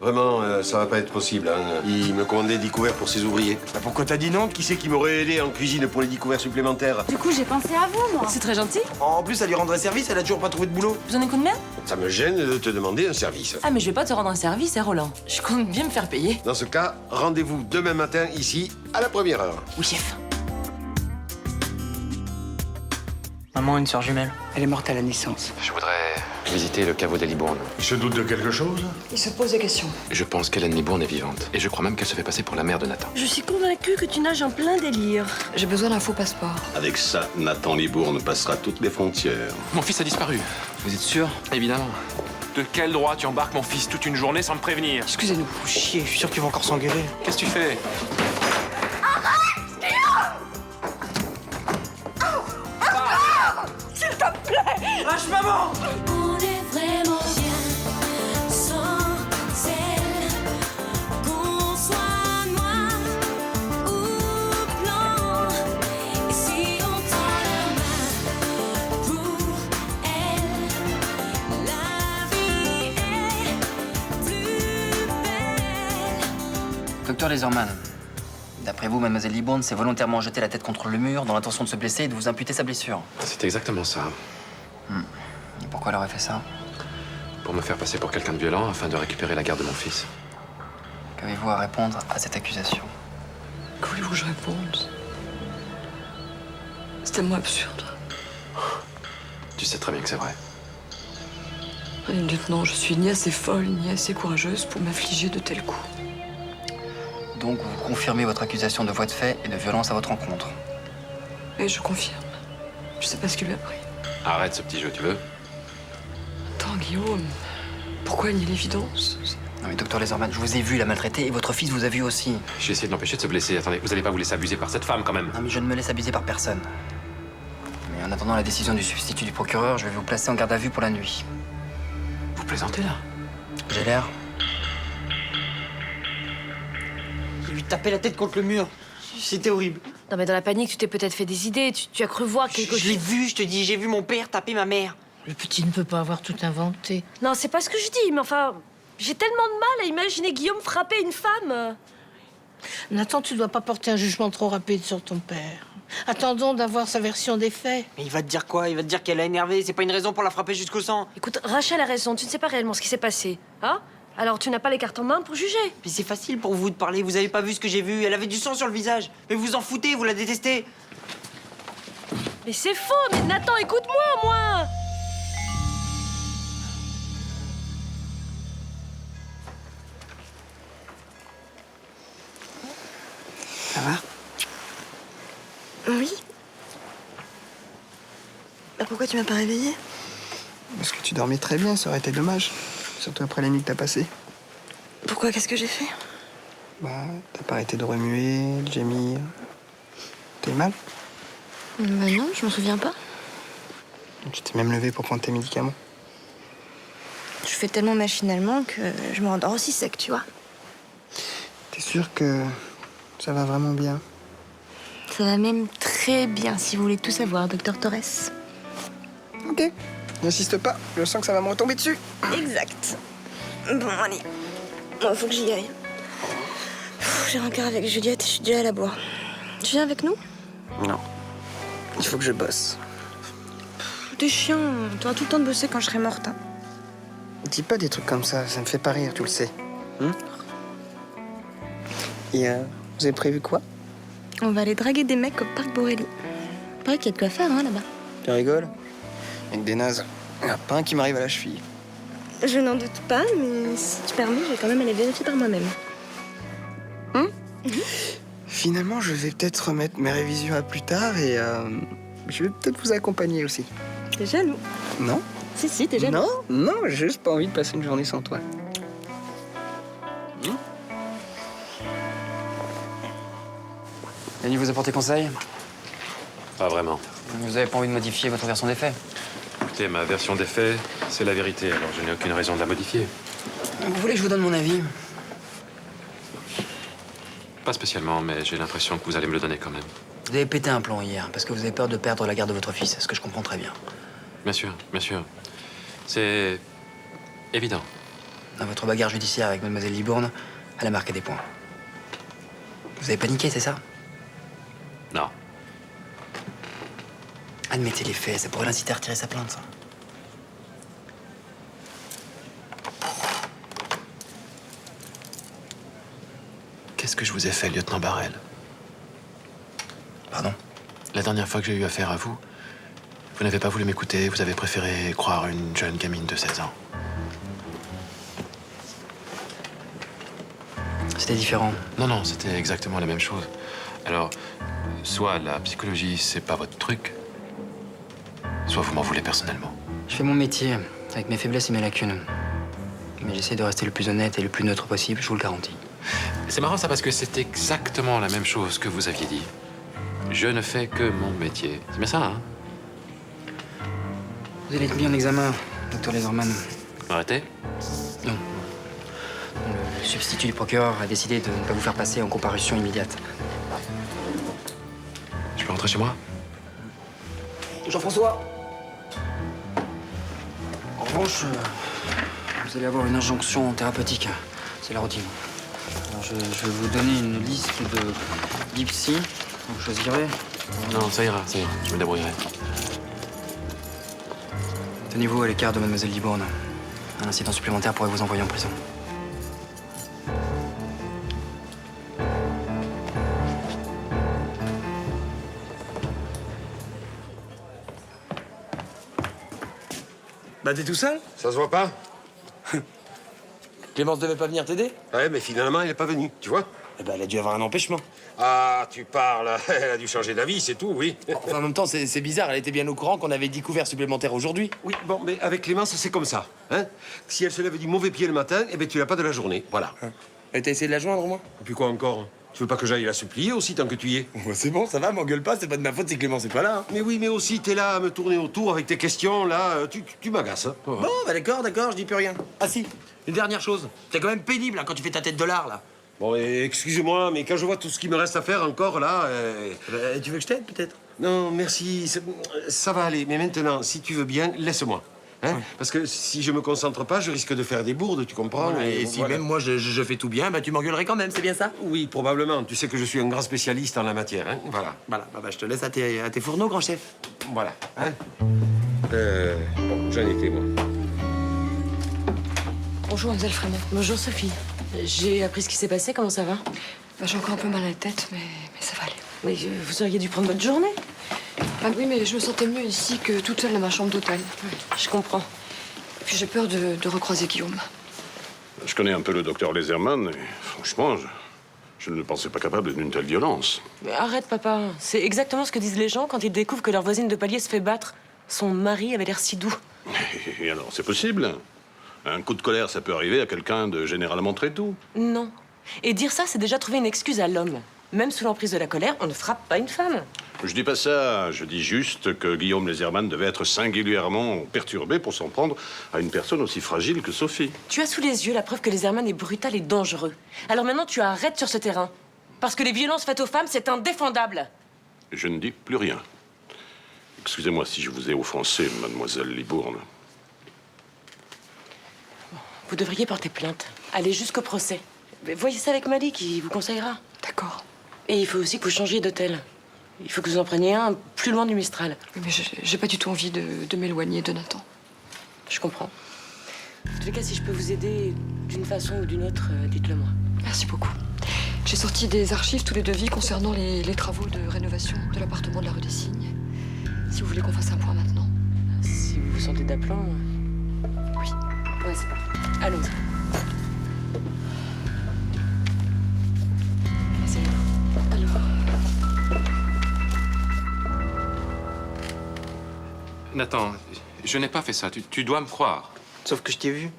Vraiment, ça va pas être possible. Hein. Il me commandait 10 couverts pour ses ouvriers. Bah, pourquoi t'as dit non? Qui c'est qui m'aurait aidé en cuisine pour les 10 couverts supplémentaires? Du coup, j'ai pensé à vous, moi. C'est très gentil. En plus, ça lui rendrait service, elle a toujours pas trouvé de boulot. Vous en avez combien? Ça me gêne de te demander un service. Ah, mais je vais pas te rendre un service, hein, Roland. Je compte bien me faire payer. Dans ce cas, rendez-vous demain matin, ici, à la première heure. Oui, chef. Maman a une sœur jumelle. Elle est morte à la naissance. Je voudrais visiter le caveau des Libourne. Il se doute de quelque chose? Il se pose des questions. Je pense qu'Hélène Libourne est vivante. Et je crois même qu'elle se fait passer pour la mère de Nathan. Je suis convaincue que tu nages en plein délire. J'ai besoin d'un faux passeport. Avec ça, Nathan Libourne passera toutes les frontières. Mon fils a disparu. Vous êtes sûr? Évidemment. De quel droit tu embarques mon fils toute une journée sans me prévenir? Excusez-nous. Chier, je suis sûr qu'ils vont encore s'engueuler. Qu'est-ce que tu fais? Lâche maman! On est vraiment bien sans elle. Qu'on soit noir ou blanc. Et si on tend la main pour elle, la vie est plus belle. Docteur Laserman, d'après vous, mademoiselle Libourne s'est volontairement jetée la tête contre le mur dans l'intention de se blesser et de vous imputer sa blessure. C'est exactement ça. Et pourquoi elle aurait fait ça? Pour me faire passer pour quelqu'un de violent afin de récupérer la garde de mon fils. Qu'avez-vous à répondre à cette accusation? Que voulez-vous que je réponde? C'est tellement absurde. Tu sais très bien que c'est vrai. Lieutenant, je suis ni assez folle, ni assez courageuse pour m'affliger de tels coups. Donc vous confirmez votre accusation de voie de fait et de violence à votre encontre. Et je confirme. Je sais pas ce qu'il lui a pris. Arrête ce petit jeu, tu veux? Attends, Guillaume. Pourquoi nier l'évidence? Non mais docteur Laserman, je vous ai vu la maltraiter et votre fils vous a vu aussi. J'ai essayé de l'empêcher de se blesser. Attendez, vous allez pas vous laisser abuser par cette femme quand même. Non mais je ne me laisse abuser par personne. Mais en attendant la décision du substitut du procureur, je vais vous placer en garde à vue pour la nuit. Vous plaisantez là? J'ai l'air. Je lui tapais la tête contre le mur. C'était horrible. Non, mais dans la panique, tu t'es peut-être fait des idées. Tu as cru voir quelque chose. Je l'ai vu, je te dis, j'ai vu mon père taper ma mère. Le petit ne peut pas avoir tout inventé. Non, c'est pas ce que je dis, mais enfin, j'ai tellement de mal à imaginer Guillaume frapper une femme. Nathan, tu dois pas porter un jugement trop rapide sur ton père. Attendons d'avoir sa version des faits. Mais il va te dire quoi? Il va te dire qu'elle a énervé. C'est pas une raison pour la frapper jusqu'au sang. Écoute, Rachel a raison, tu ne sais pas réellement ce qui s'est passé, hein? Alors tu n'as pas les cartes en main pour juger. Mais c'est facile pour vous de parler. Vous avez pas vu ce que j'ai vu. Elle avait du sang sur le visage. Mais vous en foutez, vous la détestez. Mais c'est faux, mais Nathan, écoute-moi au moins. Ça va? Oui. Bah pourquoi tu m'as pas réveillée? Parce que tu dormais très bien, ça aurait été dommage. Surtout après la nuit que t'as passée. Pourquoi? Qu'est-ce que j'ai fait? Bah, t'as pas arrêté de remuer, de gémir. T'as eu mal? Bah non, je m'en souviens pas. Tu t'es même levé pour prendre tes médicaments. Je fais tellement machinalement que je me rendors aussi sec, tu vois. T'es sûr que ça va vraiment bien? Ça va même très bien, si vous voulez tout savoir, docteur Torres. Ok. N'insiste pas, je sens que ça va me retomber dessus. Exact. Bon, allez. Bon, faut que j'y aille. J'ai un quart avec Juliette et je suis déjà à la boire. Tu viens avec nous? Non. Il faut que je bosse. T'es chiant. T'auras tout le temps de bosser quand je serai morte. Hein. Dis pas des trucs comme ça me fait pas rire, tu le sais. Et vous avez prévu quoi? On va aller draguer des mecs au parc Borelli. Paraît qu'il y a de quoi faire, hein, là-bas. Tu rigoles? Avec des nazes. Il y en a pas un qui m'arrive à la cheville. Je n'en doute pas, mais si tu permets, je vais quand même aller vérifier par moi-même. Finalement, je vais peut-être remettre mes révisions à plus tard et je vais peut-être vous accompagner aussi. T'es jaloux? Non? Si, t'es jaloux. Non, j'ai juste pas envie de passer une journée sans toi. Yannick vous a porté conseil? Pas vraiment. Vous avez pas envie de modifier votre version des faits? Écoutez, ma version des faits, c'est la vérité, alors je n'ai aucune raison de la modifier. Vous voulez que je vous donne mon avis? Pas spécialement, mais j'ai l'impression que vous allez me le donner quand même. Vous avez pété un plan hier, parce que vous avez peur de perdre la garde de votre fils, ce que je comprends très bien. Bien sûr, bien sûr. C'est évident. Dans votre bagarre judiciaire avec mademoiselle Libourne, elle a marqué des points. Vous avez paniqué, c'est ça? Non. Admettez les faits, ça pourrait l'inciter à retirer sa plainte, ça. Qu'est-ce que je vous ai fait, lieutenant Barrel? Pardon? La dernière fois que j'ai eu affaire à vous, vous n'avez pas voulu m'écouter, vous avez préféré croire une jeune gamine de 16 ans. C'était différent. Non, non, c'était exactement la même chose. Alors, soit la psychologie, c'est pas votre truc, soit vous m'en voulez personnellement. Je fais mon métier, avec mes faiblesses et mes lacunes. Mais j'essaie de rester le plus honnête et le plus neutre possible, je vous le garantis. C'est marrant ça parce que c'est exactement la même chose que vous aviez dit. Je ne fais que mon métier. C'est bien ça, hein? Vous allez être mis en examen, docteur Laserman. Arrêtez? Non. Le substitut du procureur a décidé de ne pas vous faire passer en comparution immédiate. Je peux rentrer chez moi? Jean-François! En revanche, vous allez avoir une injonction thérapeutique. C'est la routine. Alors, je vais vous donner une liste de Gipsy. Vous choisirez. Non, ça ira, je me débrouillerai. Tenez-vous à l'écart de mademoiselle Libourne. Un incident supplémentaire pourrait vous envoyer en prison. Bah t'es tout seul? Ça se voit pas? Clémence devait pas venir t'aider? Ouais, mais finalement, elle est pas venue, tu vois? Eh ben elle a dû avoir un empêchement. Ah, tu parles. Elle a dû changer d'avis, c'est tout, oui. Enfin, en même temps, c'est bizarre, elle était bien au courant qu'on avait 10 couverts supplémentaires aujourd'hui. Oui, bon, mais avec Clémence, c'est comme ça. Hein? Si elle se lève du mauvais pied le matin, eh ben tu l'as pas de la journée. Voilà. Et t'as essayé de la joindre, au moins? Et puis quoi encore? Tu veux pas que j'aille la supplier aussi tant que tu y es? C'est bon, ça va, m'engueule pas, c'est pas de ma faute si Clémence est pas là. Hein. Mais oui, mais aussi, t'es là à me tourner autour avec tes questions, là. Tu m'agaces. Hein. Bon, bah d'accord, je dis plus rien. Ah si, une dernière chose. C'est quand même pénible hein, quand tu fais ta tête de lard, là. Bon, excusez-moi, mais quand je vois tout ce qui me reste à faire encore, là... tu veux que je t'aide, peut-être? Non, merci, ça va aller. Mais maintenant, si tu veux bien, laisse-moi. Hein? Oui. Parce que si je me concentre pas, je risque de faire des bourdes, tu comprends? Voilà, et si même moi je fais tout bien, bah tu m'engueulerais quand même, c'est bien ça? Oui, probablement. Tu sais que je suis un grand spécialiste en la matière, hein? Voilà. Voilà, bah, je te laisse à tes fourneaux, grand chef. Voilà. Hein? Bon, j'en étais, moi. Bonjour, mademoiselle Frémont. Bonjour, Sophie. J'ai appris ce qui s'est passé, comment ça va? Bah, j'ai encore un peu mal à la tête, mais ça va aller. Mais vous auriez dû prendre votre journée. Ah oui, mais je me sentais mieux ici que toute seule dans ma chambre d'hôtel. Je comprends. Et puis j'ai peur de recroiser Guillaume. Je connais un peu le docteur Laserman et franchement, je ne le pensais pas capable d'une telle violence. Mais arrête, papa. C'est exactement ce que disent les gens quand ils découvrent que leur voisine de palier se fait battre. Son mari avait l'air si doux. Et alors, c'est possible? Un coup de colère, ça peut arriver à quelqu'un de généralement très doux. Non. Et dire ça, c'est déjà trouver une excuse à l'homme. Même sous l'emprise de la colère, on ne frappe pas une femme. Je dis pas ça, je dis juste que Guillaume Laserman devait être singulièrement perturbé pour s'en prendre à une personne aussi fragile que Sophie. Tu as sous les yeux la preuve que Laserman est brutal et dangereux. Alors maintenant, tu arrêtes sur ce terrain. Parce que les violences faites aux femmes, c'est indéfendable. Je ne dis plus rien. Excusez-moi si je vous ai offensé, mademoiselle Libourne. Vous devriez porter plainte. Aller jusqu'au procès. Mais voyez ça avec Malik, il vous conseillera. D'accord. Et il faut aussi que vous changiez d'hôtel. Il faut que vous en preniez un plus loin du Mistral. Oui, mais j'ai pas du tout envie de m'éloigner de Nathan. Je comprends. En tous les cas, si je peux vous aider d'une façon ou d'une autre, dites-le moi. Merci beaucoup. J'ai sorti des archives, tous les devis concernant les travaux de rénovation de l'appartement de la rue des Cygnes. Si vous voulez qu'on fasse un point maintenant. Si vous vous sentez d'aplomb... Oui. Ouais, c'est parfait. Allons-y. Nathan, je n'ai pas fait ça. Tu dois me croire. Sauf que je t'ai vu.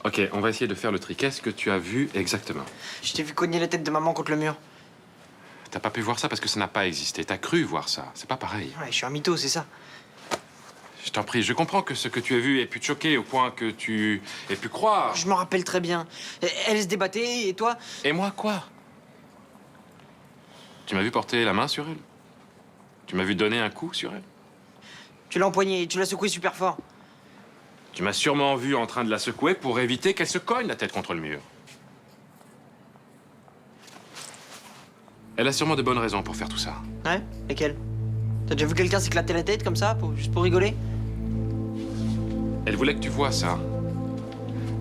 Ok, on va essayer de faire le tri. Qu'est-ce que tu as vu exactement? Je t'ai vu cogner la tête de maman contre le mur. T'as pas pu voir ça parce que ça n'a pas existé. T'as cru voir ça. C'est pas pareil. Ouais, je suis un mytho, c'est ça. Je t'en prie, je comprends que ce que tu as vu ait pu te choquer au point que tu aies pu croire. Je m'en rappelle très bien. Elle se débattait, et toi? Et moi, quoi? Tu m'as vu porter la main sur elle? Tu m'as vu donner un coup sur elle? Tu l'as empoigné et tu l'as secoué super fort. Tu m'as sûrement vu en train de la secouer pour éviter qu'elle se cogne la tête contre le mur. Elle a sûrement de bonnes raisons pour faire tout ça. Ouais? Lesquelles? T'as déjà vu quelqu'un s'éclater la tête comme ça, juste pour rigoler? Elle voulait que tu vois ça.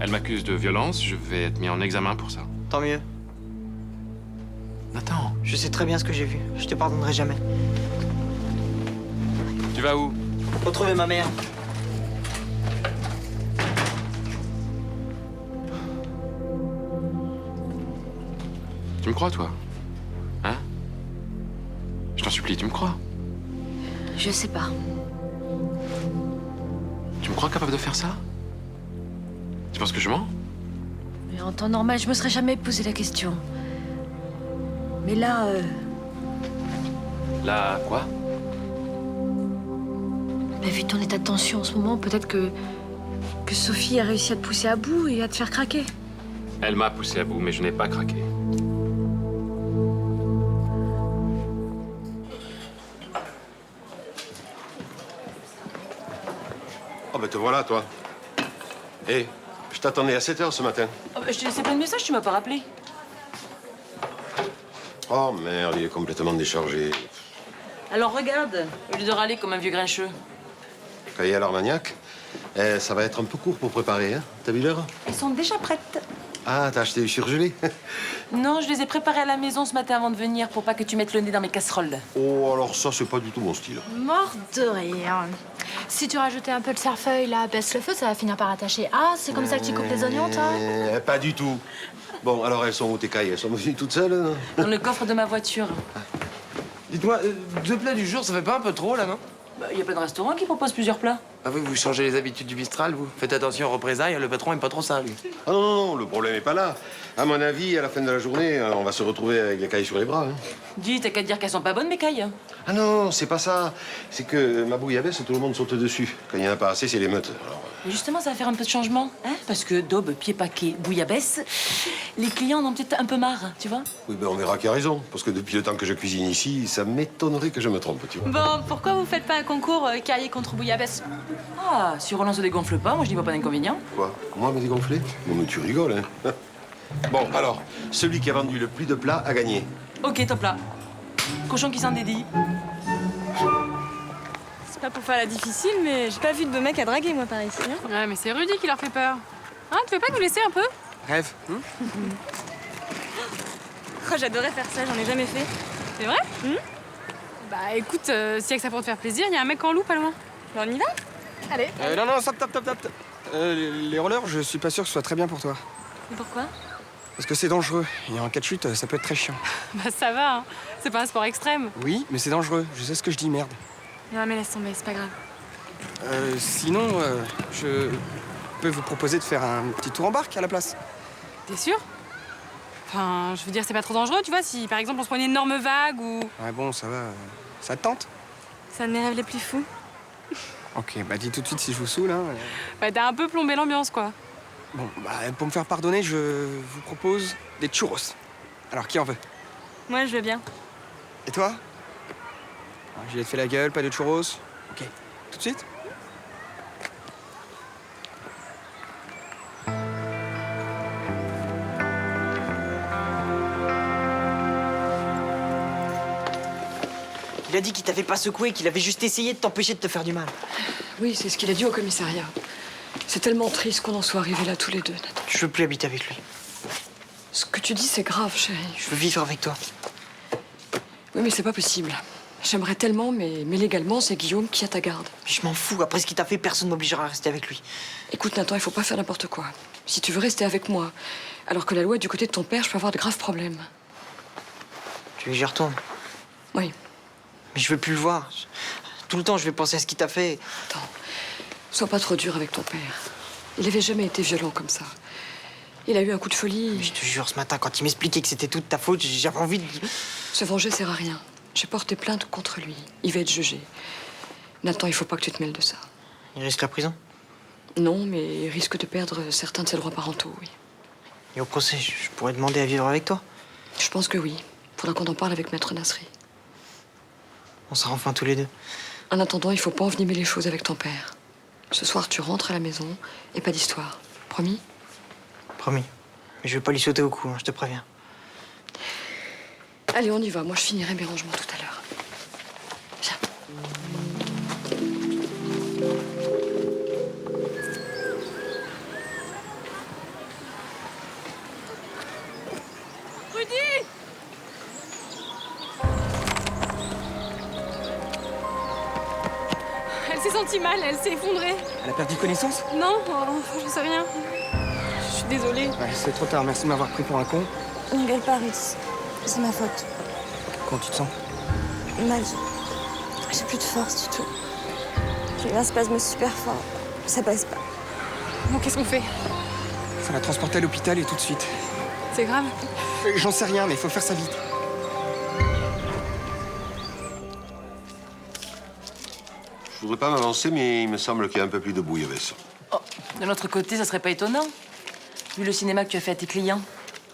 Elle m'accuse de violence, je vais être mis en examen pour ça. Tant mieux. Nathan. Je sais très bien ce que j'ai vu. Je te pardonnerai jamais. Tu vas où? Retrouver ma mère. Tu me crois, toi? Hein? Je t'en supplie, tu me crois? Je sais pas. Tu me crois capable de faire ça? Tu penses que je mens? Mais en temps normal, je me serais jamais posé la question. Mais là, Là, quoi? bah, vu ton état de tension en ce moment, peut-être que Sophie a réussi à te pousser à bout et à te faire craquer. Elle m'a poussé à bout, mais je n'ai pas craqué. Oh, ben te voilà, toi. Hé, je t'attendais à 7 h ce matin. Oh, bah, je t'ai laissé plein de messages, tu m'as pas rappelé. Oh, merde, il est complètement déchargé. Alors regarde, au lieu de râler comme un vieux grincheux. Cahier à l'Armagnac. Eh, ça va être un peu court pour préparer, hein. T'as vu l'heure? Elles sont déjà prêtes. Ah, t'as acheté du surgelé? Non, je les ai préparées à la maison ce matin avant de venir pour pas que tu mettes le nez dans mes casseroles. Oh, alors ça, c'est pas du tout mon style. Mort de rire. Si tu rajoutais un peu de cerfeuil, là, baisse le feu, ça va finir par attacher. Ah, c'est comme ça que tu coupes les oignons, toi? Pas du tout. Bon, alors elles sont où tes cailles? Elles sont venues toutes seules, non? Dans le coffre de ma voiture. Dites-moi, 2 plats du jour, ça fait pas un peu trop, là, non? Bah, y a pas de restaurant qui propose plusieurs plats. Ah oui, vous changez les habitudes du Mistral, vous. Faites attention aux représailles, le patron aime pas trop ça, lui. Ah non, non, non, le problème est pas là. À mon avis, à la fin de la journée, on va se retrouver avec les cailles sur les bras. Hein. Dis, t'as qu'à dire qu'elles sont pas bonnes, mes cailles. Ah non, c'est pas ça. C'est que ma bouillabaisse, tout le monde saute dessus. Quand il y en a pas assez, c'est l'émeute. Alors... Mais justement, ça va faire un peu de changement, hein? Parce que daube, pied paquet, bouillabaisse, les clients en ont peut-être un peu marre, tu vois? Oui, ben on verra qui a raison. Parce que depuis le temps que je cuisine ici, ça m'étonnerait que je me trompe, tu vois. Bon, pourquoi vous faites pas un concours cahier contre bouillabaisse? Ah, si Roland se dégonfle pas, moi je n'y vois pas d'inconvénient. Quoi? Moi, me dégonfler? Non, mais tu rigoles, hein. Bon, alors, celui qui a vendu le plus de plats a gagné. Ok, top là. Cochon qui s'en dédie. C'est pas pour faire la difficile, mais j'ai pas vu de mec à draguer, moi, par ici. Hein. Ouais, mais c'est Rudy qui leur fait peur. Hein, tu veux pas nous laisser un peu? Rêve. Oh, j'adorais faire ça, j'en ai jamais fait. C'est vrai? Bah écoute, si y'a que ça pour te faire plaisir, y a un mec en loup pas loin. Bah, on y va? Allez. Non, non, stop. Les rollers, je suis pas sûr que ce soit très bien pour toi. Et pourquoi? Parce que c'est dangereux. Et en cas de chute, ça peut être très chiant. Bah ça va, hein. C'est pas un sport extrême. Oui, mais c'est dangereux. Je sais ce que je dis, merde. Non mais laisse tomber, c'est pas grave. Sinon, je peux vous proposer de faire un petit tour en barque à la place. T'es sûr? Enfin, je veux dire, c'est pas trop dangereux, tu vois, si par exemple on se prend une énorme vague ou... Ouais, bon, ça va. Ça te tente? C'est un de mes rêves les plus fous. Ok, bah dis tout de suite si je vous saoule, hein. Ouais, t'as un peu plombé l'ambiance, quoi. Bon, bah pour me faire pardonner, je vous propose des churros. Alors, qui en veut? Moi, je veux bien. Et toi? Juliette fait la gueule, pas de churros? Ok, tout de suite? Il a dit qu'il t'avait pas secoué, qu'il avait juste essayé de t'empêcher de te faire du mal. Oui, c'est ce qu'il a dit au commissariat. C'est tellement triste qu'on en soit arrivés là tous les deux, Nathan. Je veux plus habiter avec lui. Ce que tu dis, c'est grave, chérie. Je veux vivre avec toi. Oui, mais c'est pas possible. J'aimerais tellement, mais légalement, c'est Guillaume qui a ta garde. Mais je m'en fous. Après ce qu'il t'a fait, personne m'obligera à rester avec lui. Écoute, Nathan, il faut pas faire n'importe quoi. Si tu veux rester avec moi, alors que la loi est du côté de ton père, je peux avoir de graves problèmes. Tu veux que j'y retourne? Oui. Mais je veux plus le voir. Tout le temps, je vais penser à ce qu'il t'a fait. Attends, sois pas trop dur avec ton père. Il avait jamais été violent comme ça. Il a eu un coup de folie. Mais je te jure, ce matin, quand il m'expliquait que c'était toute ta faute, j'avais envie de... Se venger sert à rien. J'ai porté plainte contre lui. Il va être jugé. Nathan, il faut pas que tu te mêles de ça. Il risque la prison? Non, mais il risque de perdre certains de ses droits parentaux, oui. Et au procès, je pourrais demander à vivre avec toi? Je pense que oui. Faudra qu'on en parle avec Maître Nasri. On sera enfin tous les deux. En attendant, il faut pas envenimer les choses avec ton père. Ce soir, tu rentres à la maison et pas d'histoire. Promis? Promis. Mais je vais pas lui sauter au cou, hein, je te préviens. Allez, on y va. Moi, je finirai mes rangements tout à l'heure. Viens. Rudy! Elle s'est sentie mal, elle s'est effondrée. Elle a perdu connaissance? Non, je sais rien. Je suis désolée. Ouais, c'est trop tard, merci de m'avoir pris pour un con. N'engueule pas, Rudy. C'est ma faute. Comment tu te sens? Mal. J'ai plus de force du tout. J'ai eu un spasme super fort. Ça passe pas. Bon, qu'est-ce qu'on fait? Faut la transporter à l'hôpital et tout de suite. C'est grave? J'en sais rien, mais il faut faire ça vite. Je voudrais pas m'avancer, mais il me semble qu'il y a un peu plus de bouillabaisse. Oh, de l'autre côté, ça serait pas étonnant. Vu le cinéma que tu as fait à tes clients.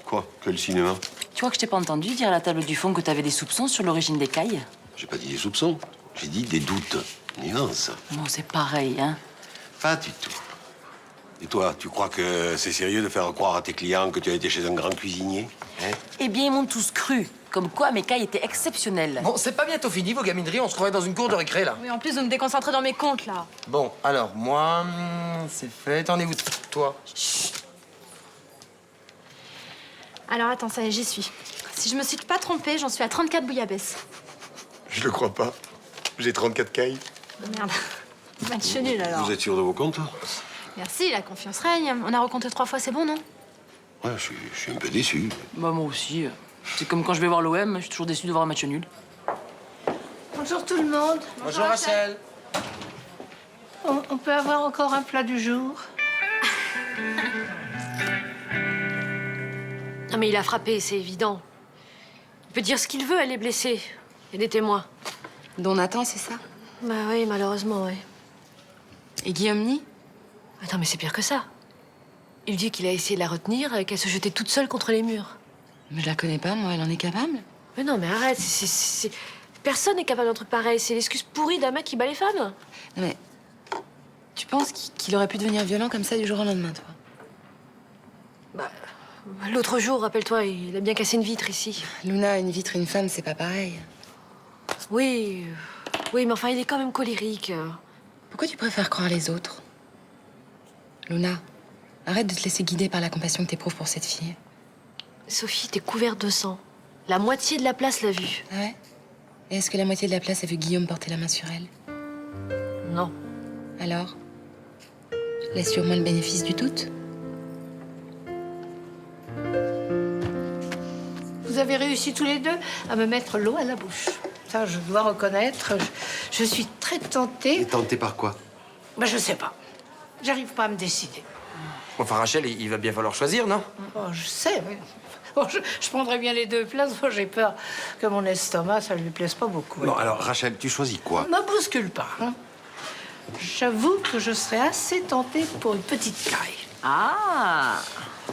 Quoi? Quel cinéma? Tu crois que je t'ai pas entendu dire à la table du fond que t'avais des soupçons sur l'origine des cailles? J'ai pas dit des soupçons. J'ai dit des doutes. Nuance. Bon, c'est pareil, hein. Pas du tout. Et toi, tu crois que c'est sérieux de faire croire à tes clients que tu as été chez un grand cuisinier? Hein? Eh bien, ils m'ont tous cru. Comme quoi, mes cailles étaient exceptionnelles. Bon, c'est pas bientôt fini, vos gamineries. On se croirait dans une cour de récré, là. Oui, en plus, vous me déconcentrez dans mes comptes, là. Bon, alors, moi, c'est fait. T'en es où, toi? Alors attends, ça y est, j'y suis. Si je me suis pas trompée, j'en suis à 34 bouillabaisse. Je le crois pas. J'ai 34 cailles. Merde. Match nul alors. Vous êtes sûr de vos comptes? Merci, la confiance règne. On a recompté 3 fois, c'est bon, non? Ouais, je suis un peu déçu. Bah, moi aussi. C'est comme quand je vais voir l'OM, je suis toujours déçu de voir un match nul. Bonjour tout le monde. Bonjour, Rachel. On peut avoir encore un plat du jour? Non, mais il a frappé, c'est évident. Il peut dire ce qu'il veut, elle est blessée. Il y a des témoins. Dont Nathan, c'est ça? Bah oui, malheureusement, oui. Et Guillaume nie? Attends, mais c'est pire que ça. Il dit qu'il a essayé de la retenir et qu'elle se jetait toute seule contre les murs. Mais je la connais pas, moi, elle en est capable? Mais non, mais arrête, personne n'est capable d'un truc pareil. C'est l'excuse pourrie d'un mec qui bat les femmes. Non, mais tu penses qu'il aurait pu devenir violent comme ça du jour au lendemain, toi? Bah, l'autre jour, rappelle-toi, il a bien cassé une vitre ici. Luna, une vitre et une femme, c'est pas pareil. Oui, oui, mais enfin, il est quand même colérique. Pourquoi tu préfères croire les autres? Luna, arrête de te laisser guider par la compassion que t'éprouves pour cette fille. Sophie, t'es couverte de sang. La moitié de la place l'a vue. Ah ouais? Et est-ce que la moitié de la place a vu Guillaume porter la main sur elle? Non. Alors? Laisse-lui au moins le bénéfice du doute. Vous avez réussi tous les deux à me mettre l'eau à la bouche. Ça, je dois reconnaître. Je suis très tentée. Et tenté par quoi? Bah, je sais pas. J'arrive pas à me décider. Enfin, Rachel, il va bien falloir choisir, non? Oh, je sais, mais... Bon, je prendrais bien les deux places. Moi, j'ai peur que mon estomac, ça lui plaise pas beaucoup. Bon, alors, Rachel, tu choisis quoi? Ne me bouscule pas. Hein. J'avoue que je serais assez tentée pour une petite caille. Ah!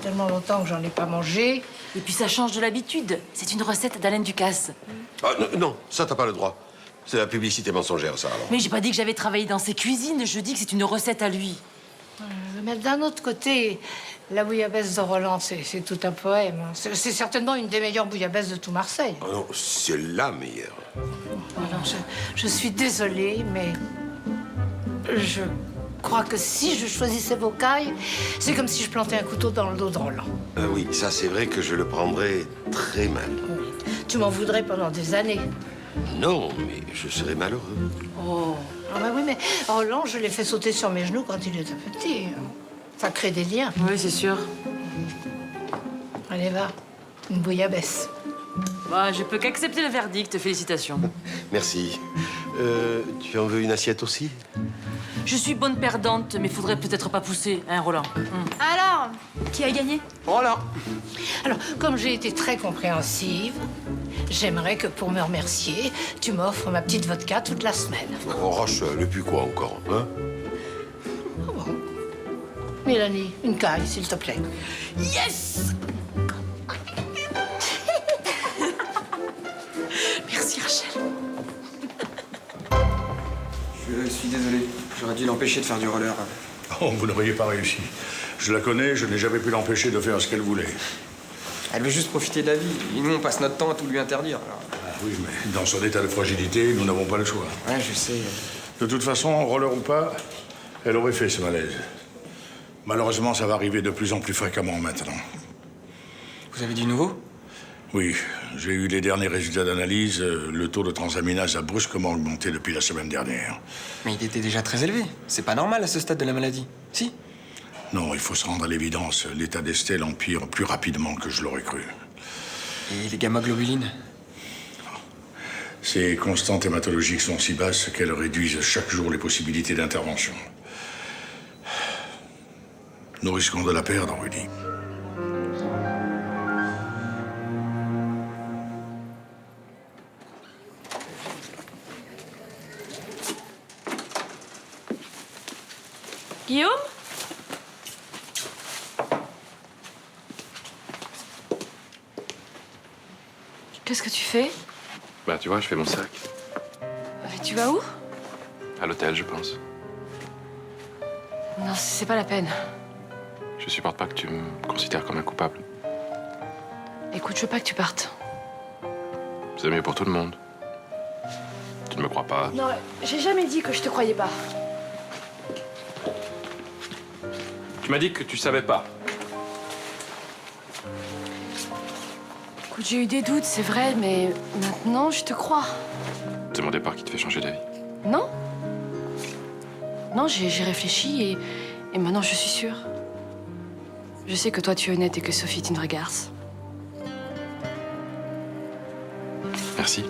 Tellement longtemps que j'en ai pas mangé. Et puis ça change de l'habitude. C'est une recette d'Alain Ducasse. Ah, non, ça, t'as pas le droit. C'est la publicité mensongère, ça, alors. Mais j'ai pas dit que j'avais travaillé dans ses cuisines. Je dis que c'est une recette à lui. Mais d'un autre côté, la bouillabaisse de Roland, c'est tout un poème. C'est certainement une des meilleures bouillabaisses de tout Marseille. Ah non, c'est la meilleure. Alors, je suis désolée, mais je crois que si je choisissais vos cailles, c'est comme si je plantais un couteau dans le dos de Roland. Oui, ça, c'est vrai que je le prendrais très mal. Tu m'en voudrais pendant des années. Non, mais je serais malheureux. Oh. Ah bah oui, mais Roland, je l'ai fait sauter sur mes genoux quand il était petit. Ça crée des liens. Oui, c'est sûr. Allez, va. Une bouillabaisse. Bah, je peux qu'accepter le verdict. Félicitations. Merci. Tu en veux une assiette aussi? Je suis bonne perdante, mais faudrait peut-être pas pousser, hein, Roland? Alors, qui a gagné? Roland. Alors, comme j'ai été très compréhensive, j'aimerais que pour me remercier, tu m'offres ma petite vodka toute la semaine. Oh, Roche, le plus quoi encore, hein? Ah bon. Mélanie, une caille, s'il te plaît. Yes! Merci, Rachel. Je suis désolé. J'aurais J'aurais dû l'empêcher de faire du roller. Oh, vous n'auriez pas réussi. Je la connais, je n'ai jamais pu l'empêcher de faire ce qu'elle voulait. Elle veut juste profiter de la vie. Et nous, on passe notre temps à tout lui interdire. Alors... Ah oui, mais dans son état de fragilité, nous n'avons pas le choix. Ouais, je sais. De toute façon, roller ou pas, elle aurait fait ce malaise. Malheureusement, ça va arriver de plus en plus fréquemment maintenant. Vous avez du nouveau? Oui, j'ai eu les derniers résultats d'analyse. Le taux de transaminase a brusquement augmenté depuis la semaine dernière. Mais il était déjà très élevé. C'est pas normal à ce stade de la maladie. Si? Non, il faut se rendre à l'évidence. L'état d'Estelle empire plus rapidement que je l'aurais cru. Et les gamma-globulines? Ces constantes hématologiques sont si basses qu'elles réduisent chaque jour les possibilités d'intervention. Nous risquons de la perdre, Rudy. Guillaume? Qu'est-ce que tu fais? Bah, tu vois, je fais mon sac. Et tu vas où? À l'hôtel, je pense. Non, c'est pas la peine. Je supporte pas que tu me considères comme un coupable. Écoute, je veux pas que tu partes. C'est mieux pour tout le monde. Tu ne me crois pas? Non, j'ai jamais dit que je te croyais pas. Tu m'as dit que tu savais pas. Écoute, j'ai eu des doutes, c'est vrai, mais maintenant, je te crois. C'est mon départ qui te fait changer d'avis. Non? Non, j'ai réfléchi et maintenant, je suis sûre. Je sais que toi, tu es honnête et que Sophie est une vraie garce. Merci.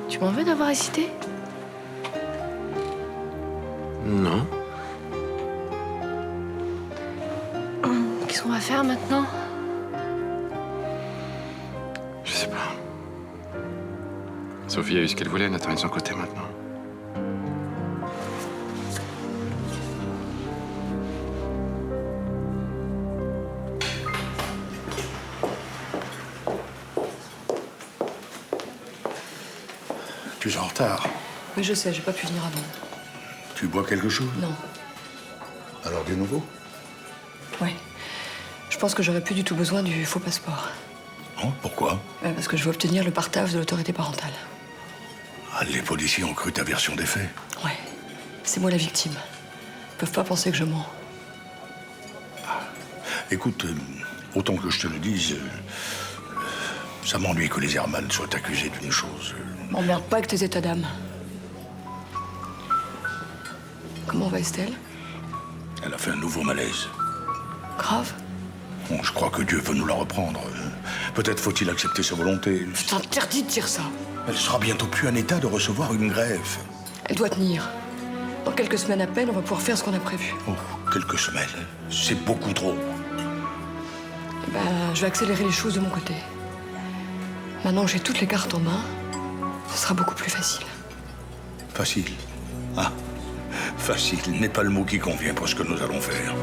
Tu m'en veux d'avoir hésité? Non. Qu'est-ce qu'on va faire maintenant? Je sais pas. Sophie a eu ce qu'elle voulait, Nathan est de son côté maintenant. Tu es en retard. Oui, je sais, j'ai pas pu venir avant. Tu bois quelque chose? Non. Alors, du nouveau? Ouais. Je pense que j'aurais plus du tout besoin du faux passeport. Oh, pourquoi? Parce que je veux obtenir le partage de l'autorité parentale. Ah, les policiers ont cru ta version des faits. Ouais. C'est moi la victime. Ils peuvent pas penser que je mens. Écoute, autant que je te le dise, ça m'ennuie que les Herman soient accusés d'une chose. M'emmerde pas avec tes états d'âme. Comment va Estelle? Elle a fait un nouveau malaise. Grave? Bon, je crois que Dieu veut nous la reprendre. Peut-être faut-il accepter sa volonté. Je t'interdis de dire ça. Elle sera bientôt plus en état de recevoir une greffe. Elle doit tenir. Dans quelques semaines à peine, on va pouvoir faire ce qu'on a prévu. Oh, quelques semaines, c'est beaucoup trop. Eh ben, je vais accélérer les choses de mon côté. Maintenant que j'ai toutes les cartes en main, ce sera beaucoup plus facile. Facile. Ah, facile n'est pas le mot qui convient pour ce que nous allons faire.